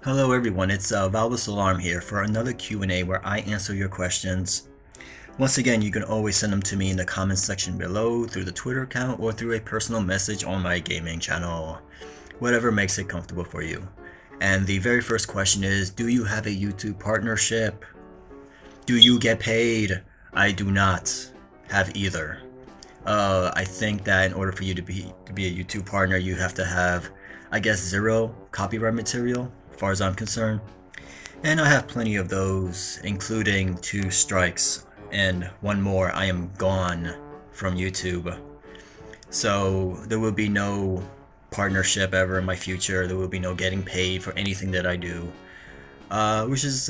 Hello everyone, it's Valvis Alarm here for another Q&A where I answer your questions. Once again, you can always send them to me in the comments section below through the Twitter account or through a personal message on my gaming channel. Whatever makes it comfortable for you. And the very first question is, do you have a YouTube partnership? Do you get paid? I do not have either. I think that in order for you to be a YouTube partner, you have to have, I guess, zero copyright material, as far as I'm concerned. And I have plenty of those, including 2 strikes, and one more, I am gone from YouTube. So there will be no partnership ever in my future. There will be no getting paid for anything that I do. Which is,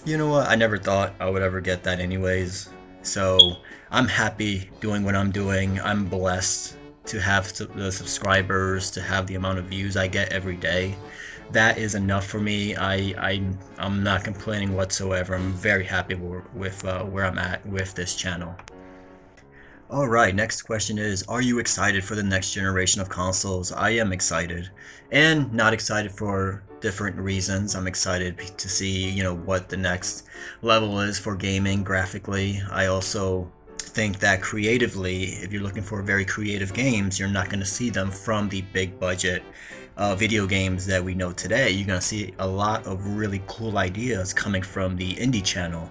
you know what, I never thought I would ever get that anyways. So I'm happy doing what I'm doing. I'm blessed to have the subscribers, to have the amount of views I get every day. That is enough for me. I'm not complaining whatsoever. I'm very happy with where I'm at with this channel. Alright, next question is, are you excited for the next generation of consoles? I am excited, and not excited for different reasons. I'm excited to see, what the next level is for gaming graphically. I also think that creatively, if you're looking for very creative games, you're not going to see them from the big budget video games that we know today. You're going to see a lot of really cool ideas coming from the indie channel,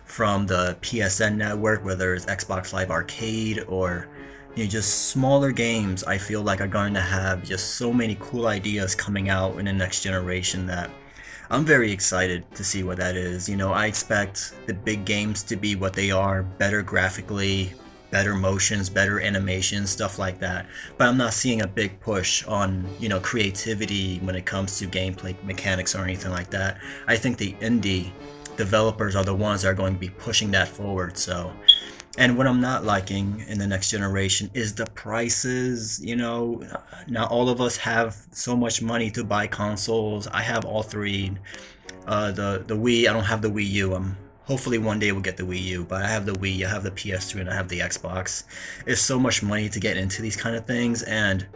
from the PSN network, whether it's Xbox Live Arcade or just smaller games. I feel like are going to have just so many cool ideas coming out in the next generation that I'm very excited to see what that is. I expect the big games to be what they are, better graphically, better motions, better animation, stuff like that. But I'm not seeing a big push on, creativity when it comes to gameplay mechanics or anything like that. I think the indie developers are the ones that are going to be pushing that forward. So, and what I'm not liking in the next generation is the prices. Not all of us have so much money to buy consoles. I have all three. The Wii, I don't have the Wii U. Hopefully one day we'll get the Wii U, but I have the Wii, I have the PS3, and I have the Xbox. It's so much money to get into these kind of things, and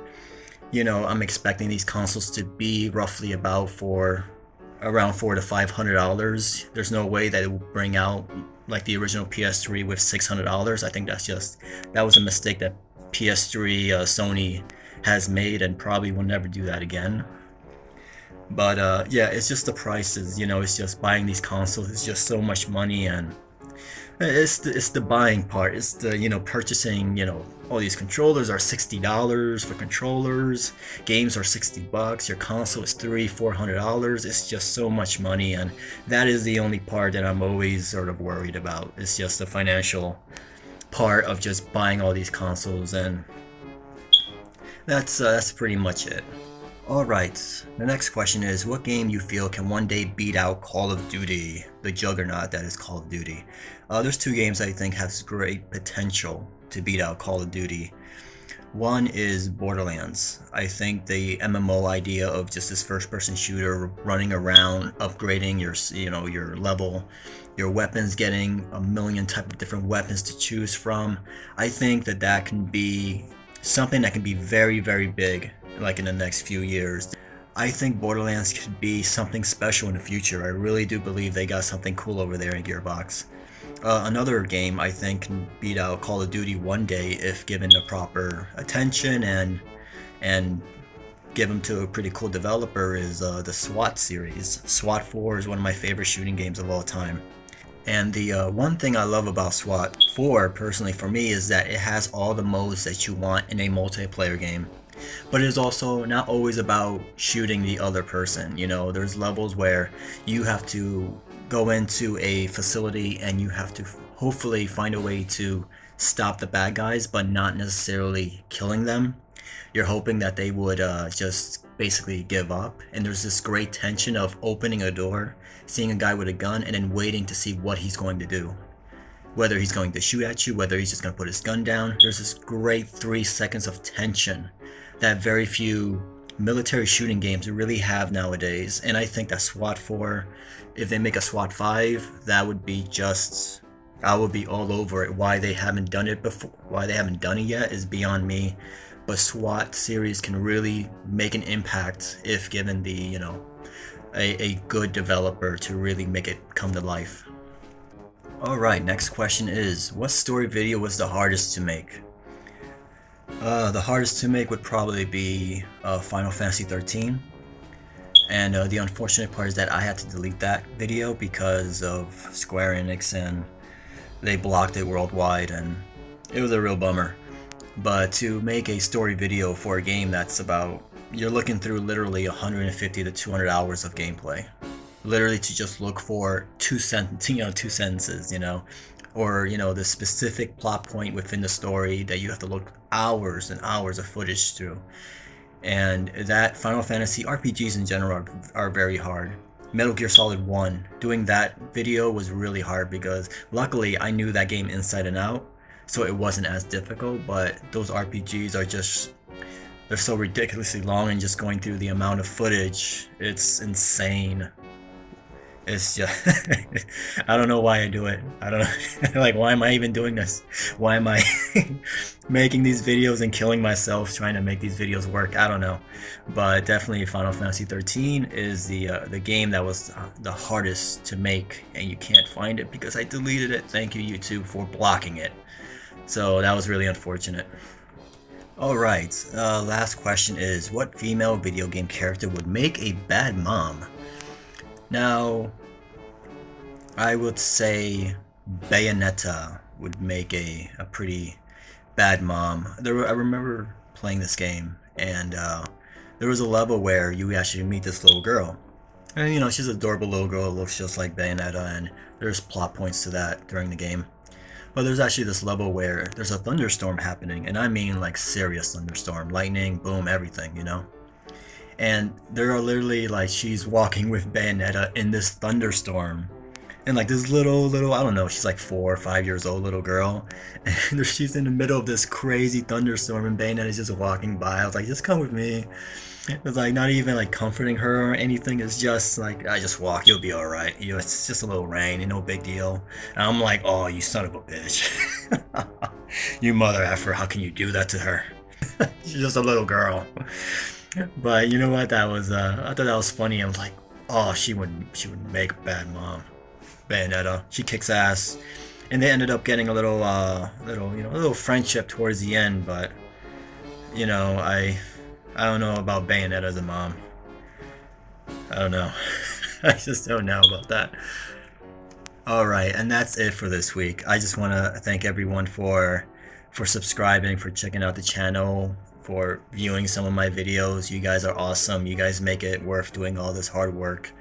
I'm expecting these consoles to be roughly about around $400 to $500. There's no way that it will bring out like the original PS3 with $600. I think that was a mistake that PS3 Sony has made, and probably will never do that again. But yeah, it's just the prices. It's just buying these consoles is just so much money, and it's the buying part. It's the purchasing. All these controllers are $60 for controllers. Games are $60. Your console is $300-400. It's just so much money, and that is the only part that I'm always sort of worried about. It's just the financial part of just buying all these consoles, and that's pretty much it. Alright, the next question is, what game you feel can one day beat out Call of Duty, the juggernaut that is Call of Duty? There's 2 games I think has great potential to beat out Call of Duty. One is Borderlands. I think the MMO idea of just this first-person shooter, running around, upgrading your level, your weapons, getting a million type of different weapons to choose from. I think that can be something that can be very, very big, like in the next few years. I think Borderlands could be something special in the future. I really do believe they got something cool over there in Gearbox. Another game I think can beat out Call of Duty one day if given the proper attention and given to a pretty cool developer is the SWAT series. SWAT 4 is one of my favorite shooting games of all time. And the one thing I love about SWAT 4, personally for me, is that it has all the modes that you want in a multiplayer game. But it is also not always about shooting the other person. There's levels where you have to go into a facility and you have to hopefully find a way to stop the bad guys, but not necessarily killing them. You're hoping that they would just basically give up, and there's this great tension of opening a door, seeing a guy with a gun, and then waiting to see what he's going to do. Whether he's going to shoot at you, whether he's just going to put his gun down. There's this great 3 seconds of tension that very few military shooting games really have nowadays. And I think that SWAT 4, if they make a SWAT 5, that would be just, I would be all over it. Why they haven't done it before, why they haven't done it yet is beyond me. But SWAT series can really make an impact if given the, a good developer to really make it come to life. Alright, next question is, what story video was the hardest to make? The hardest to make would probably be Final Fantasy 13. And the unfortunate part is that I had to delete that video because of Square Enix, and they blocked it worldwide, and it was a real bummer. But to make a story video for a game that's about, you're looking through literally 150 to 200 hours of gameplay, literally to just look for two sentences, or the specific plot point within the story that you have to look hours and hours of footage through. And that Final Fantasy RPGs in general are very hard. Metal Gear Solid 1, doing that video was really hard because luckily I knew that game inside and out, so it wasn't as difficult. But those RPGs are just, they're so ridiculously long, and just going through the amount of footage, it's insane. It's just I don't know why I do it. I don't know. Like, why am I even doing this? Why am I making these videos and killing myself trying to make these videos work? I don't know. But definitely Final Fantasy 13 is the game that was the hardest to make, and you can't find it because I deleted it. Thank you, YouTube, for blocking it. So that was really unfortunate. Alright, last question is, what female video game character would make a bad mom? Now, I would say Bayonetta would make a pretty bad mom. I remember playing this game, and there was a level where you actually meet this little girl. And she's an adorable little girl, looks just like Bayonetta, and there's plot points to that during the game. But there's actually this level where there's a thunderstorm happening, and I mean like serious thunderstorm, lightning, boom, everything, And there are literally, like, she's walking with Bayonetta in this thunderstorm. And like this little, I don't know, she's like 4 or 5 years old little girl. And she's in the middle of this crazy thunderstorm, and Bayonetta's just walking by. I was like, just come with me. It's like not even like comforting her or anything. It's just like, I just walk, you'll be alright. It's just a little rain, no big deal. And I'm like, oh, you son of a bitch. You mother effer, how can you do that to her? She's just a little girl. But you know what? That was I thought that was funny. I was like, oh, she would make a bad mom. Bayonetta, she kicks ass, and they ended up getting a little friendship towards the end. But I don't know about Bayonetta as a mom. I don't know. I just don't know about that. Alright, and that's it for this week. I just want to thank everyone for subscribing, for checking out the channel, for viewing some of my videos. You guys are awesome. You guys make it worth doing all this hard work.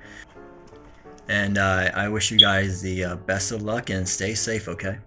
And I wish you guys the best of luck, and stay safe, okay?